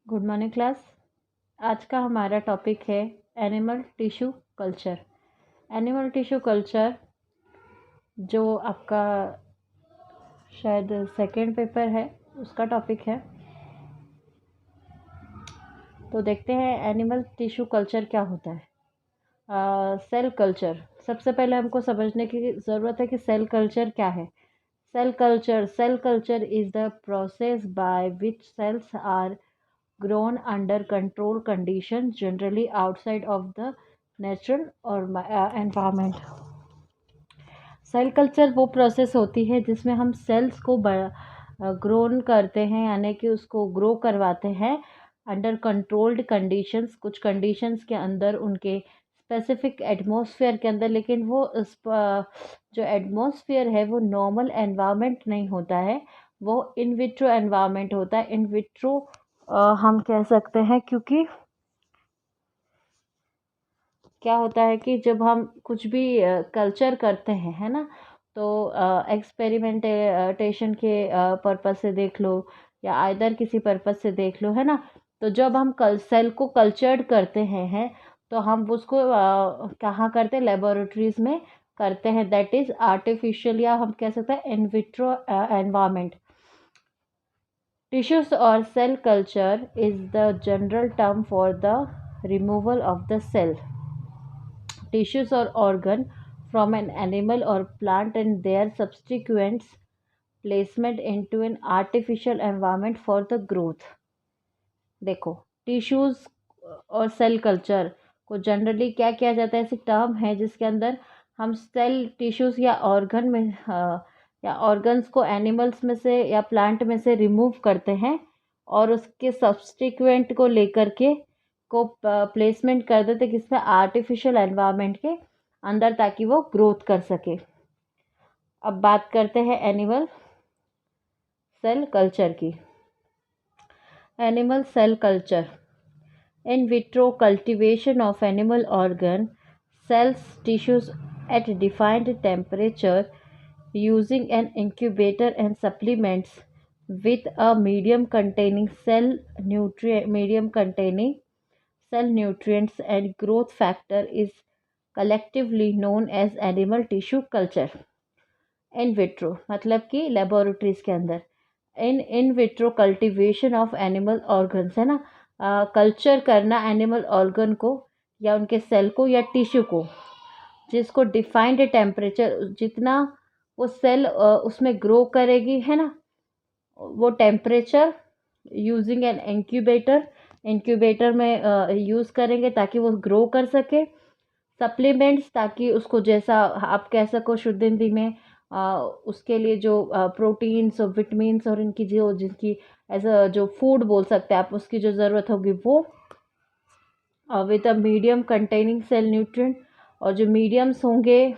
Good morning class. आज का हमारा टॉपिक है animal tissue culture. Animal tissue culture जो आपका शायद सेकंड पेपर है उसका टॉपिक है। तो देखते हैं एनिमल टिश्यू कल्चर क्या होता है। सेल कल्चर, सबसे पहले हमको समझने की ज़रूरत है कि सेल कल्चर क्या है। Cell culture is the process by which cells are grown under control conditions generally outside of the natural or environment। Cell culture वो प्रोसेस होती है जिसमें हम सेल्स को ग्रोन करते हैं, यानी कि उसको ग्रो करवाते हैं अंडर कंट्रोल्ड कंडीशंस, कुछ कंडीशंस के अंदर, उनके स्पेसिफिक एटमॉस्फेयर के अंदर। लेकिन वो जो एटमॉस्फेयर है वो नॉर्मल एनवायरनमेंट नहीं होता है, वो इन विट्रो एनवायरनमेंट होता है। इन विट्रो हम कह सकते हैं क्योंकि क्या होता है कि जब हम कुछ भी कल्चर करते हैं, है ना, तो एक्सपेरिमेंटेशन के पर्पस से देख लो या आइदर किसी पर्पस से देख लो, है ना। तो जब हम सेल को कल्चर्ड करते हैं तो हम उसको कहाँ करते हैं, लेबोरेटरीज में करते हैं। दैट इज आर्टिफिशियल, या हम कह सकते हैं in vitro environment. Tissues or cell culture is the general term for the removal of the cell, tissues or organ from an animal or plant and their subsequent placement into an artificial environment for the growth। देखो, tissues और cell culture को generally क्या किया जाता है, ऐसी term है जिसके अंदर हम सेल टिश्यूज या ऑर्गन्स को एनिमल्स में से या प्लांट में से रिमूव करते हैं और उसके सब्सटिक्वेंट को लेकर के को प्लेसमेंट कर देते किसमें, आर्टिफिशियल एनवायरनमेंट के अंदर, ताकि वो ग्रोथ कर सके। अब बात करते हैं एनिमल सेल कल्चर की। Animal cell culture, in vitro cultivation of animal organ cells tissues at defined temperature using an incubator and supplements with a medium containing cell nutrients and growth factor is collectively known as animal tissue culture। In vitro मतलब कि laboratories के अंदर in vitro cultivation of animal organs, है ना, culture करना animal organ को या उनके सेल को या टिश्यू को, जिसको डिफाइंड टेम्परेचर, जितना वो सेल उसमें ग्रो करेगी, है ना, वो टेम्परेचर यूजिंग एन इंक्यूबेटर में यूज़ करेंगे ताकि वो ग्रो कर सके। सप्लीमेंट्स, ताकि उसको, जैसा आप कह सको शुद्ध हिंदी में, उसके लिए जो प्रोटीन्स और विटामिन्स और इनकी जो जिसकी एज अ जो फूड बोल सकते हैं आप, उसकी जो ज़रूरत होगी वो with a medium containing cell nutrient. और जो मीडियम्स होंगे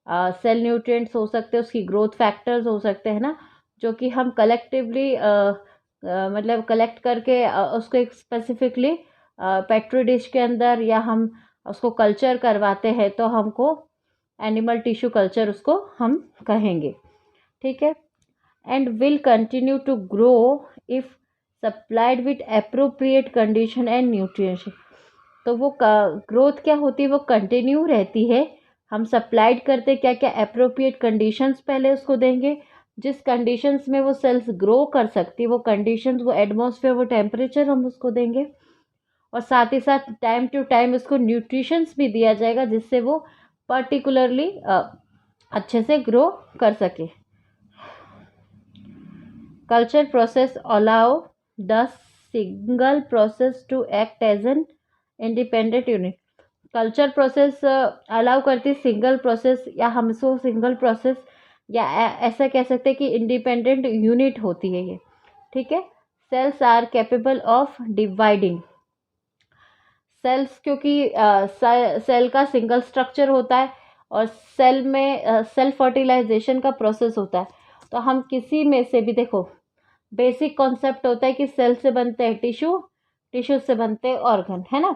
सेल न्यूट्रिएंट्स हो सकते हैं, उसकी ग्रोथ फैक्टर्स हो सकते हैं ना, जो कि हम कलेक्टिवली मतलब कलेक्ट करके उसको एक स्पेसिफिकली पेट्री डिश के अंदर या हम उसको कल्चर करवाते हैं, तो हमको एनिमल टिश्यू कल्चर उसको हम कहेंगे, ठीक है। And will continue to grow if supplied with appropriate condition and nutrients. तो वो ग्रोथ क्या होती है, वो कंटिन्यू रहती है। हम सप्लाइड करते क्या क्या, अप्रोप्रिएट कंडीशंस पहले उसको देंगे, जिस कंडीशंस में वो सेल्स ग्रो कर सकती है, वो कंडीशंस, वो एटमॉस्फेयर, वो टेम्परेचर हम उसको देंगे। और साथ ही साथ टाइम टू टाइम उसको न्यूट्रिशंस भी दिया जाएगा, जिससे वो पर्टिकुलरली अच्छे से ग्रो कर सके। Culture process allow the single process to act as an independent unit. Culture process allow करती सिंगल प्रोसेस, या हम इसको सिंगल प्रोसेस या ऐसा कह सकते हैं कि इंडिपेंडेंट यूनिट होती है ये, ठीक है। Cells are capable of dividing. Cells, क्योंकि सेल का सिंगल स्ट्रक्चर होता है और सेल में सेल फर्टिलाइजेशन का प्रोसेस होता है, तो हम किसी में से भी, देखो बेसिक कॉन्सेप्ट होता है कि सेल से बनते हैं टिश्यू, टिश्यू से बनते हैं ऑर्गन, है ना।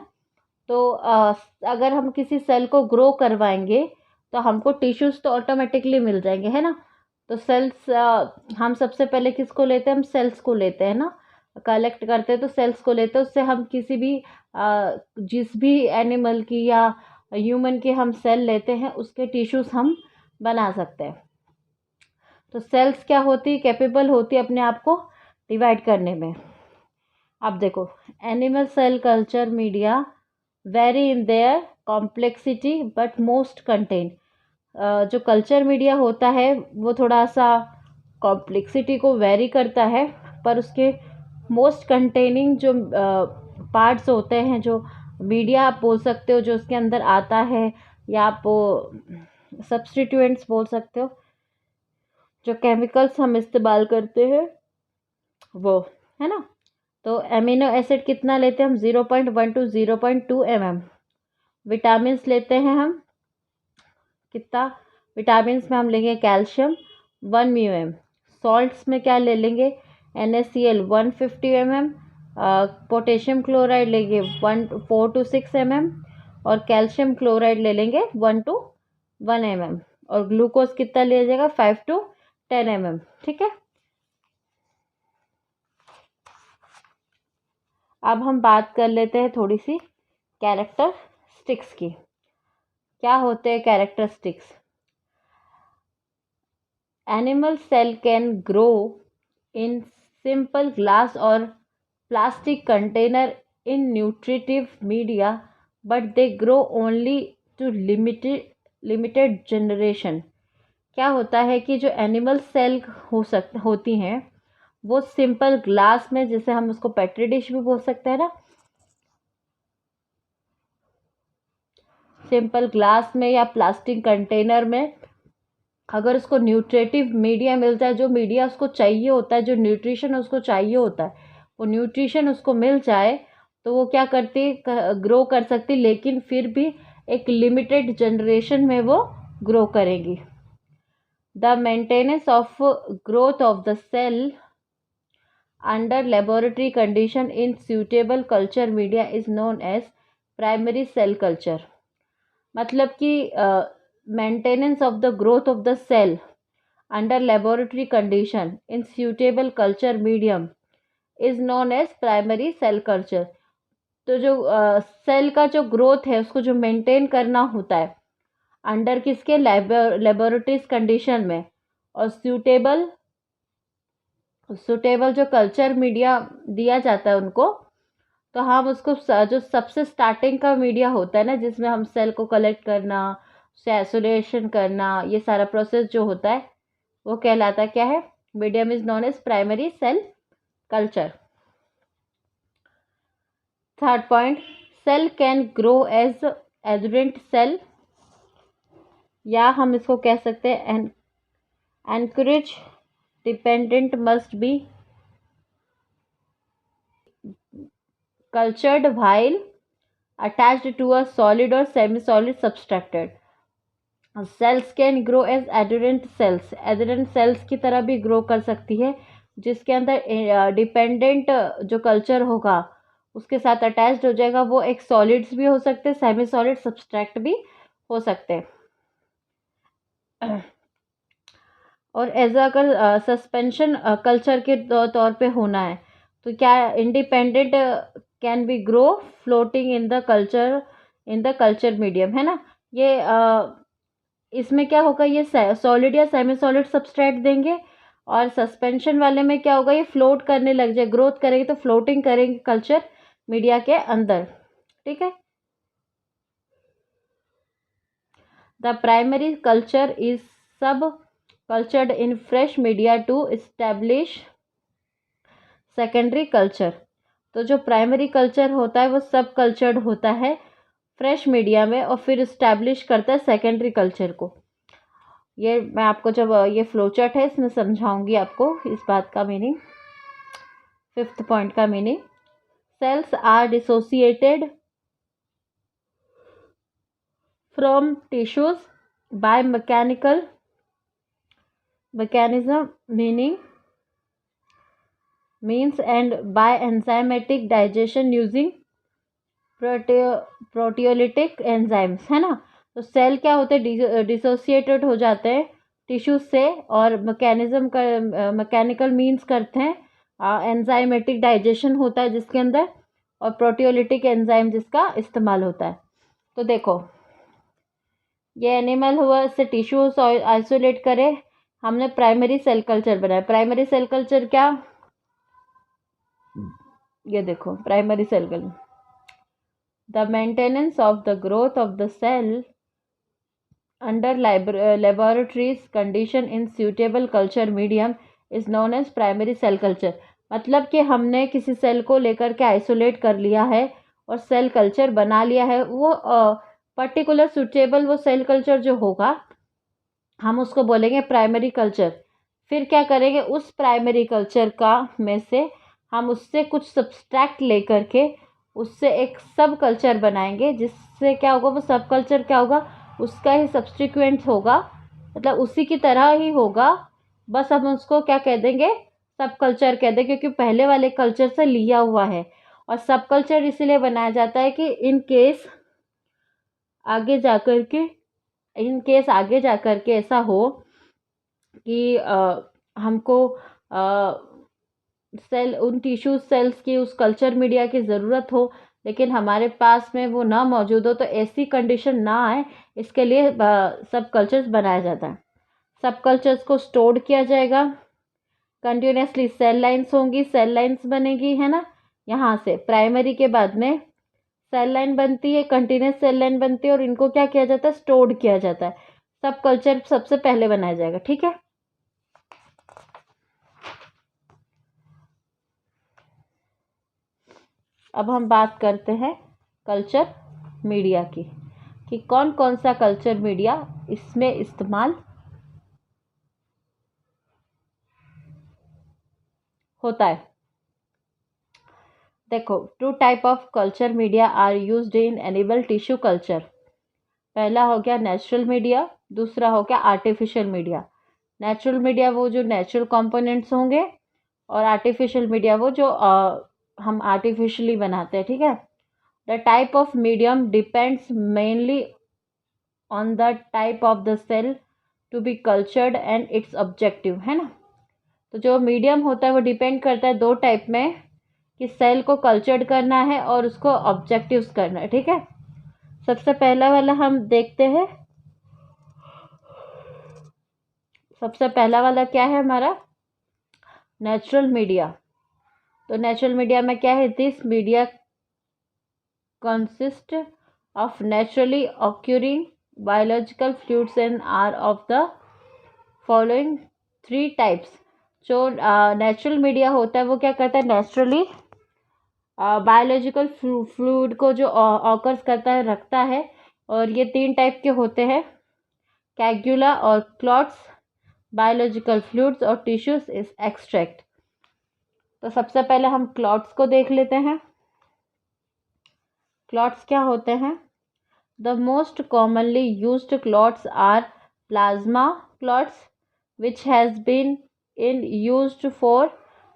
तो अगर हम किसी सेल को ग्रो करवाएंगे तो हमको टिश्यूज तो ऑटोमेटिकली मिल जाएंगे, है ना। तो सेल्स हम सबसे पहले किसको लेते हैं, हम सेल्स को लेते हैं ना। कलेक्ट करते हैं तो सेल्स को लेते हैं, उससे हम किसी भी जिस भी एनिमल की या ह्यूमन की हम सेल लेते हैं उसके टिश्यूज हम बना सकते हैं। तो सेल्स क्या होती, कैपेबल होती अपने आप को डिवाइड करने में। अब देखो, animal cell culture media very in their complexity but most contain. जो कल्चर मीडिया होता है वो थोड़ा सा कॉम्प्लेक्सिटी को वेरी करता है, पर उसके मोस्ट कंटेनिंग जो पार्ट्स होते हैं, जो मीडिया आप बोल सकते हो जो उसके अंदर आता है, या आप सब्सटीट्यूएंट्स बोल सकते हो, जो केमिकल्स हम इस्तेमाल करते हैं वो, है ना। तो एमिनो एसिड कितना लेते हैं हम, 0.1 to 0.2 mm। विटामिन लेते हैं हम कितना, विटामिन में हम लेंगे कैल्शियम 1 μm। सॉल्ट्स में क्या ले लेंगे, NaCl 150 mm। पोटेशियम क्लोराइड लेंगे 4 to 6 mm, और कैल्शियम क्लोराइड ले लेंगे 1 to 1 mm, और ग्लूकोज कितना लिया जाएगा 5 to 10 mm। ठीक है। अब हम बात कर लेते हैं थोड़ी सी कैरेक्टरिस्टिक्स की। क्या होते हैं characteristics? Animal cell can grow in simple glass और plastic container in nutritive media but they grow only to limited generation. क्या होता है कि जो एनिमल सेल होती हैं वो सिंपल ग्लास में, जैसे हम उसको पेट्री डिश भी बोल सकते हैं ना, सिंपल ग्लास में या प्लास्टिक कंटेनर में, अगर उसको न्यूट्रिटिव मीडिया मिल जाए, जो मीडिया उसको चाहिए होता है, जो न्यूट्रिशन उसको चाहिए होता है, वो न्यूट्रिशन उसको मिल जाए, तो वो क्या करती, ग्रो कर सकती, लेकिन फिर भी एक लिमिटेड जनरेशन में वो ग्रो करेगी। The maintenance of growth of the cell under laboratory condition in suitable culture media is known as primary cell culture. मतलब कि maintenance of the growth of the cell under laboratory condition in suitable culture medium is known as primary cell culture. तो जो cell का जो growth है उसको जो maintain करना होता है अंडर किसके, लेबोरेटरीज कंडीशन में, और सुटेबल जो कल्चर मीडिया दिया जाता है उनको, तो हम उसको जो सबसे स्टार्टिंग का मीडिया होता है ना, जिसमें हम सेल को कलेक्ट करना, उसे आइसोलेशन करना, ये सारा प्रोसेस जो होता है वो कहलाता है क्या है, medium is known as primary cell culture. Third point, cell can grow as adherent cell, या हम इसको कह सकते हैं anchorage dependent must be cultured while attached to a solid or semi-solid substrate. Cells can grow as adherent cells. Adherent cells की तरह भी grow कर सकती है, जिसके अंदर डिपेंडेंट जो कल्चर होगा उसके साथ अटैच्ड हो जाएगा, वो एक सॉलिड्स भी हो सकते हैं, सेमी सॉलिड सब्सट्रैक्ट भी हो सकते हैं। और एज अगर सस्पेंशन कल्चर के तौर पे होना है तो क्या, independent can be grow floating in the culture medium, है ना। ये इसमें क्या होगा, ये सॉलिड या सेमी सॉलिड सब्सट्रेट देंगे, और सस्पेंशन वाले में क्या होगा, ये फ्लोट करने लग जाए, ग्रोथ करेंगे तो फ्लोटिंग करेंगे कल्चर मीडिया के अंदर। ठीक है। The primary culture is sub cultured in fresh media to establish secondary culture. तो जो प्राइमरी कल्चर होता है वो सब कल्चर्ड होता है फ्रेश मीडिया में, और फिर इस्टेब्लिश करता है सेकेंडरी कल्चर को। ये मैं आपको जब ये फ्लोचार्ट है इसमें समझाऊंगी आपको इस बात का मीनिंग। फिफ्थ पॉइंट का meaning, cells are dissociated from tissues by mechanism means and by enzymatic digestion using proteolytic enzymes, है ना। तो सेल क्या होते हैं, डिसोसिएटेड हो जाते हैं टिश्यूज से, और मैकेनिकल मीन्स करते हैं एंजाइमेटिक डाइजेशन होता है जिसके अंदर, और प्रोटियोलिटिक एंजाइम जिसका इस्तेमाल होता है। तो देखो ये एनिमल हुआ, इससे टिश्यूज आइसोलेट करे, हमने प्राइमरी सेल कल्चर बनाया। प्राइमरी सेल कल्चर क्या, ये देखो primary cell culture, the maintenance of the growth of the cell under laboratories condition in suitable culture medium is known as primary cell culture. मतलब कि हमने किसी सेल को लेकर के आइसोलेट कर लिया है और सेल कल्चर बना लिया है, वो पर्टिकुलर सूटेबल वो सेल कल्चर जो होगा हम उसको बोलेंगे प्राइमरी कल्चर। फिर क्या करेंगे, उस प्राइमरी कल्चर का में से हम उससे कुछ सब्सट्रैक्ट लेकर के उससे एक सब कल्चर बनाएंगे, जिससे क्या होगा, वो सब कल्चर क्या होगा, उसका ही सब्सटीक्वेंट होगा, मतलब उसी की तरह ही होगा, बस हम उसको क्या कह देंगे, सब कल्चर कह देंगे, क्योंकि पहले वाले कल्चर से लिया हुआ है। और सब कल्चर इसीलिए बनाया जाता है कि इन केस आगे जाकर के ऐसा हो कि हमको सेल उन टिश्यू सेल्स की उस कल्चर मीडिया की ज़रूरत हो, लेकिन हमारे पास में वो ना मौजूद हो, तो ऐसी कंडीशन ना आए, इसके लिए सब कल्चर्स बनाया जाता है। सब कल्चर्स को स्टोर किया जाएगा, कंटिन्यूसली सेल लाइन्स होंगी, सेल लाइन्स बनेगी, है ना। यहाँ से प्राइमरी के बाद में सेल लाइन बनती है, कंटिन्यूस सेल लाइन बनती है, और इनको क्या किया जाता है, स्टोर्ड किया जाता है। सब कल्चर सबसे पहले बनाया जाएगा, ठीक है। अब हम बात करते हैं कल्चर मीडिया की, कि कौन कौन सा कल्चर मीडिया इसमें इस्तेमाल होता है। देखो, 2 type of culture media are used in animal tissue culture. पहला हो गया नेचुरल मीडिया, दूसरा हो गया आर्टिफिशियल मीडिया। नेचुरल मीडिया वो जो नेचुरल कंपोनेंट्स होंगे, और आर्टिफिशियल मीडिया वो जो हम आर्टिफिशियली बनाते हैं, ठीक है। The type of medium depends mainly on the type of the cell to be cultured and its objective, है ना। तो जो मीडियम होता है वो डिपेंड करता है 2 टाइप में, कि सेल को कल्चर्ड करना है और उसको ऑब्जेक्टिव्स करना है, ठीक है। सबसे पहला वाला हम देखते हैं, सबसे पहला वाला क्या है हमारा, नेचुरल मीडिया। तो नेचुरल मीडिया में क्या है, this media consist of naturally occurring biological fluids and are of the following 3 types. जो नेचुरल मीडिया होता है वो क्या करता है, नेचुरली बायोलॉजिकल फ्लूइड को जो ऑकर्स करता है, रखता है, और ये 3 टाइप के होते हैं, कैगुला और क्लॉट्स, बायोलॉजिकल फ्लूइड्स और टिश्यूज इज एक्सट्रैक्ट। तो सबसे पहले हम क्लॉट्स को देख लेते हैं। क्लॉट्स क्या होते हैं, the most commonly used clots are plasma clots which has been in used for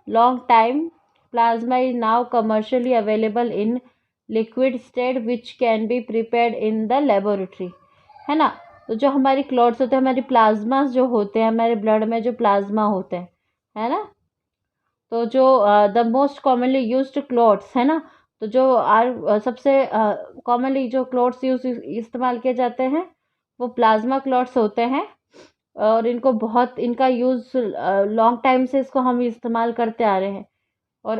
long time. Plasma is now commercially available in liquid state which can be prepared in the laboratory, है ना। तो जो हमारी clots होते हैं, हमारी plasma जो होते हैं, हमारे ब्लड में जो प्लाज्मा होते हैं, है ना। तो जो the most commonly used clots, है ना, तो जो सबसे कॉमनली जो क्लॉट्स इस्तेमाल किए जाते हैं वो प्लाज्मा क्लॉट्स होते हैं, और इनको बहुत, इनका यूज़ लॉन्ग टाइम से इसको हम इस्तेमाल करते आ रहे हैं, और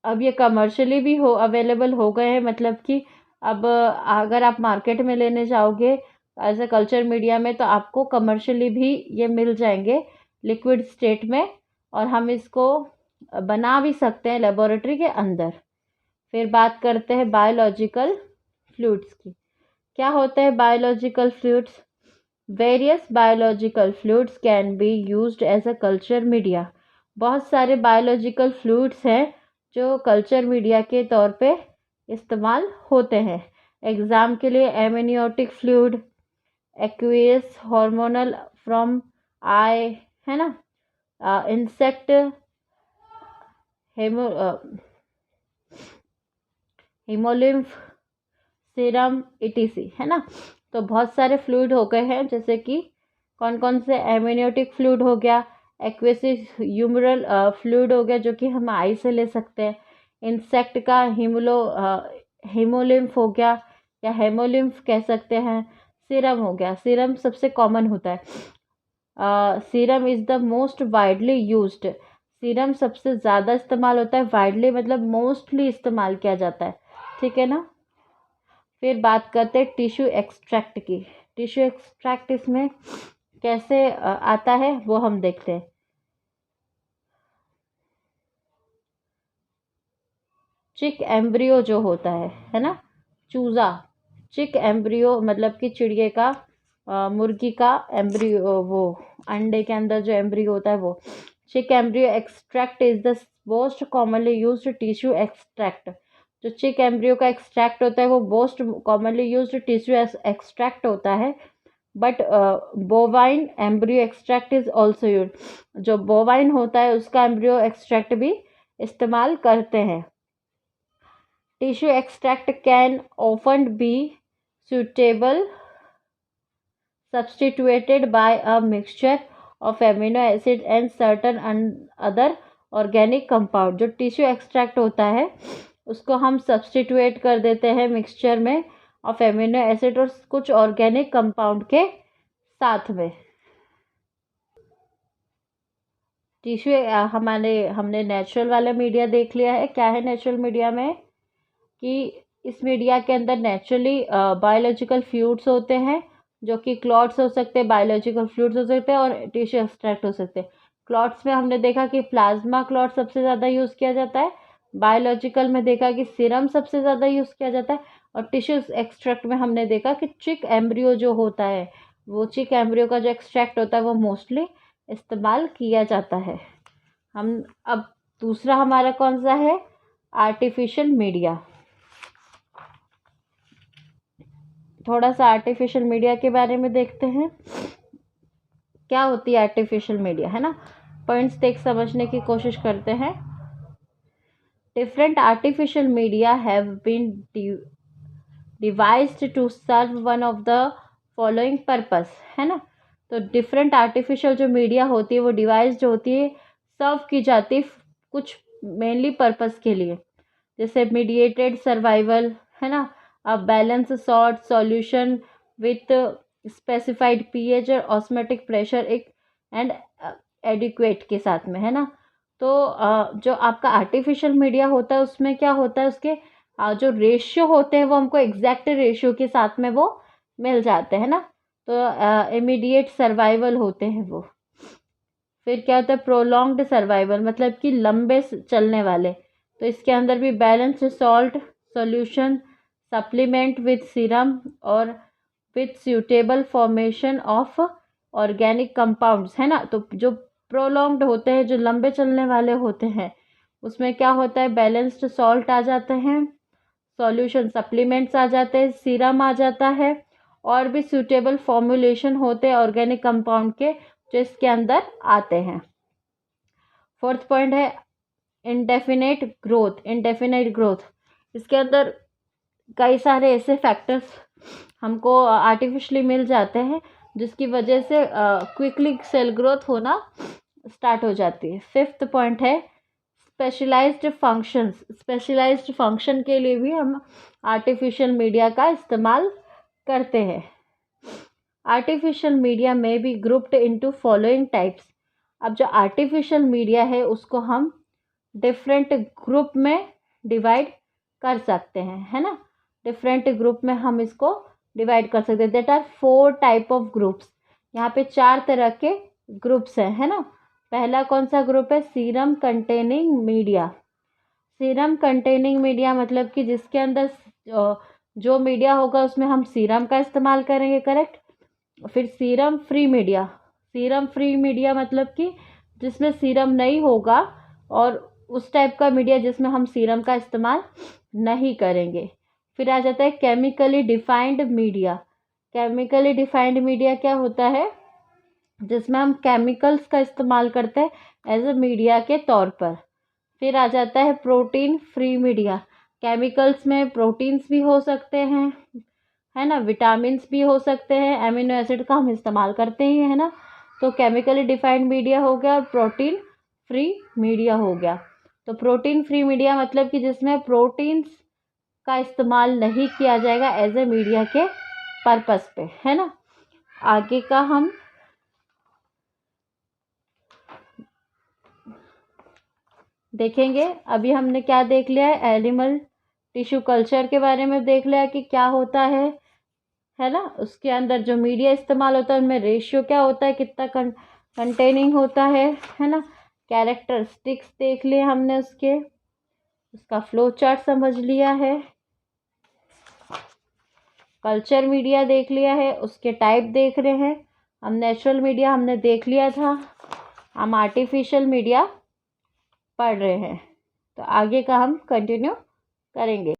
अब ये कमर्शियली भी अवेलेबल हो गए हैं। मतलब कि अब अगर आप मार्केट में लेने जाओगे एज ए कल्चर मीडिया में, तो आपको कमर्शियली भी ये मिल जाएंगे लिक्विड स्टेट में, और हम इसको बना भी सकते हैं लेबोरेटरी के अंदर। फिर बात करते हैं बायोलॉजिकल फ्लूइड्स की। क्या होते हैं biological fluids, various biological fluids can be used as a culture media. बहुत सारे बायोलॉजिकल फ्लूइड्स हैं जो कल्चर मीडिया के तौर पे इस्तेमाल होते हैं। एग्जाम के लिए amniotic fluid, aqueous hormonal from I, है ना, इंसेक्ट हेमोलिम्फ सीरम इटीसी, है ना। तो बहुत सारे फ्लूइड हो गए हैं, जैसे कि कौन कौन से, एमनियोटिक फ्लूइड हो गया, एक्वेसिस ह्यूमरल फ्लूइड हो गया जो कि हम आई से ले सकते हैं। इंसेक्ट का हीमोलिम्फ हो गया या हेमोलिम्फ कह सकते हैं। सीरम हो गया, सीरम सबसे कॉमन होता है। Serum is the most widely used, serum सबसे ज़्यादा इस्तेमाल होता है। वाइडली मतलब मोस्टली इस्तेमाल किया जाता है, ठीक है ना। फिर बात करते हैं टिश्यू एक्सट्रैक्ट की। टिश्यू एक्सट्रैक्ट इसमें कैसे आता है वो हम देखते हैं। चिक एम्ब्रियो जो होता है ना, चूज़ा। चिक एम्ब्रियो मतलब कि चिड़िए का मुर्गी का एम्ब्रियो, वो अंडे के अंदर जो एम्ब्रियो होता है वो। चिक embryo extract is the most commonly used tissue extract. जो चिक एम्ब्रियो का एक्सट्रैक्ट होता है वो most commonly used tissue extract होता है। But bovine embryo extract is also use, जो बोवाइन होता है उसका एम्ब्रियो एक्सट्रैक्ट भी इस्तेमाल करते हैं। Tissue extract can often be suitable substituted by a mixture of amino acid and certain other organic compound। जो टिश्यू एक्सट्रैक्ट होता है उसको हम सब्सटीट्यूएट कर देते हैं मिक्सचर में ऑफ एमिनो एसिड और कुछ ऑर्गेनिक कंपाउंड के साथ में। टिश्यू हमने नेचुरल वाला मीडिया देख लिया है। क्या है नेचुरल मीडिया में कि इस मीडिया के अंदर नेचुरली बायोलॉजिकल फ्लूइड्स होते हैं जो कि क्लॉट्स हो सकते हैं, बायोलॉजिकल फ्लूइड्स हो सकते हैं और टिश्यू एक्सट्रैक्ट हो सकते हैं। क्लॉट्स में हमने देखा कि प्लाज्मा क्लॉट सबसे ज़्यादा यूज़ किया जाता है। बायोलॉजिकल में देखा कि सीरम सबसे ज़्यादा यूज़ किया जाता है। और टिश्यू एक्सट्रैक्ट में हमने देखा कि चिक एम्ब्रियो जो होता है, वो चिक एम्ब्रियो का जो एक्सट्रैक्ट होता है वो मोस्टली इस्तेमाल किया जाता है। हम अब दूसरा हमारा कौन सा है, आर्टिफिशियल मीडिया। थोड़ा सा आर्टिफिशियल मीडिया के बारे में देखते हैं। क्या होती है आर्टिफिशियल मीडिया, है ना। पॉइंट्स देख समझने की कोशिश करते हैं। Different artificial media have been devised to serve one of the following purpose, है ना। तो डिफरेंट आर्टिफिशियल जो मीडिया होती है वो डिवाइस जो होती है सर्व की जाती है कुछ मेनली पर्पस के लिए। जैसे मीडिएटेड सर्वाइवल, है ना, a balanced salt solution with specified pH और osmotic pressure एक एंड एडिक्वेट के साथ में, है ना। तो जो आपका आर्टिफिशियल मीडिया होता है उसमें क्या होता है, उसके जो रेशियो होते हैं वो हमको एग्जैक्ट रेशियो के साथ में वो मिल जाते हैं ना। तो इमीडिएट सर्वाइवल होते हैं वो। फिर क्या होता है, प्रोलॉन्ग्ड सर्वाइवल मतलब कि लंबे चलने वाले। तो इसके अंदर भी balanced salt solution supplement with serum और with suitable formation of organic compounds, है ना। तो जो प्रोलॉन्ग्ड होते हैं, जो लंबे चलने वाले होते हैं, उसमें क्या होता है, बैलेंस्ड सॉल्ट आ जाते हैं, सॉल्यूशन सप्लीमेंट्स आ जाते हैं, सीरम आ जाता है और भी सूटेबल फॉर्मुलेशन होते हैं ऑर्गेनिक कंपाउंड के जो इसके अंदर आते हैं। फोर्थ पॉइंट है इंडेफिनेट ग्रोथ। इंडेफिनेट ग्रोथ, इसके अंदर कई सारे ऐसे फैक्टर्स हमको आर्टिफिशियली मिल जाते हैं जिसकी वजह से क्विकली सेल ग्रोथ होना स्टार्ट हो जाती है। फिफ्थ पॉइंट है स्पेशलाइज्ड फंक्शंस। स्पेशलाइज्ड फंक्शन के लिए भी हम आर्टिफिशियल मीडिया का इस्तेमाल करते हैं। आर्टिफिशियल मीडिया में भी ग्रुप्ड इनटू फॉलोइंग टाइप्स। अब जो आर्टिफिशियल मीडिया है उसको हम डिफरेंट ग्रुप में डिवाइड कर सकते हैं, है ना। डिफरेंट ग्रुप में हम इसको डिवाइड कर सकते हैं। That are 4 type of groups. यहाँ पे 4 तरह के ग्रुप्स हैं, है ना। पहला कौन सा ग्रुप है, serum containing media. Serum containing media मतलब कि जिसके अंदर जो मीडिया होगा उसमें हम सीरम का इस्तेमाल करेंगे, करेक्ट। फिर serum free media. Serum free media मतलब कि जिसमें सीरम नहीं होगा और उस टाइप का मीडिया जिसमें हम सीरम का इस्तेमाल नहीं करेंगे। फिर आ जाता है chemically defined media. Chemically defined media क्या होता है, जिसमें हम केमिकल्स का इस्तेमाल करते हैं एज अ मीडिया के तौर पर। फिर आ जाता है प्रोटीन फ्री मीडिया। केमिकल्स में प्रोटीन्स भी हो सकते हैं, है ना, विटामिन्स भी हो सकते हैं, एमिनो एसिड का हम इस्तेमाल करते ही है ना। तो केमिकली डिफाइंड मीडिया हो गया और प्रोटीन फ्री मीडिया हो गया। तो प्रोटीन फ्री मीडिया मतलब कि जिसमें प्रोटीन्स का इस्तेमाल नहीं किया जाएगा एज ए मीडिया के पर्पस पे, है ना। आगे का हम देखेंगे। अभी हमने क्या देख लिया है, एनिमल टिश्यू कल्चर के बारे में देख लिया कि क्या होता है ना। उसके अंदर जो मीडिया इस्तेमाल होता है उनमें रेशियो क्या होता है, कितना कंटेनिंग होता है ना। कैरेक्टरिस्टिक्स देख लिए हमने उसके, उसका फ्लो चार्ट समझ लिया है। कल्चर मीडिया देख लिया है, उसके टाइप देख रहे हैं हम। नेचुरल मीडिया हमने देख लिया था, हम आर्टिफिशियल मीडिया पढ़ रहे हैं। तो आगे का हम कंटिन्यू करेंगे।